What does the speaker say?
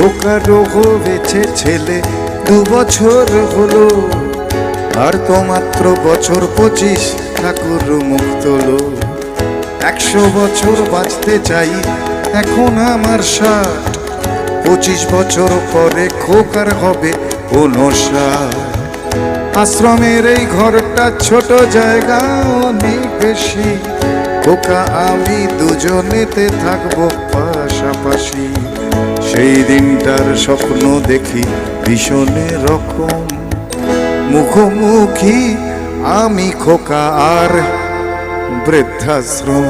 খোকারও হয়েছে ছেলে 2 বছর হলো, আর তো মাত্র বছর 25 ঠাকুর মুখ তোলো। 100 বছর বাঁচতে চাই এখন আমার 60, 25 বছর পরে খোকার হবে 59। আশ্রমের এই ঘরটা ছোট, জায়গা অনেক বেশি, খোকা আমি দুজনেতে থাকবো পাশাপাশি। সেই দিনটার স্বপ্ন দেখি ভীষণ রকম, মুখোমুখি আমি খোকা আর বৃদ্ধাশ্রম।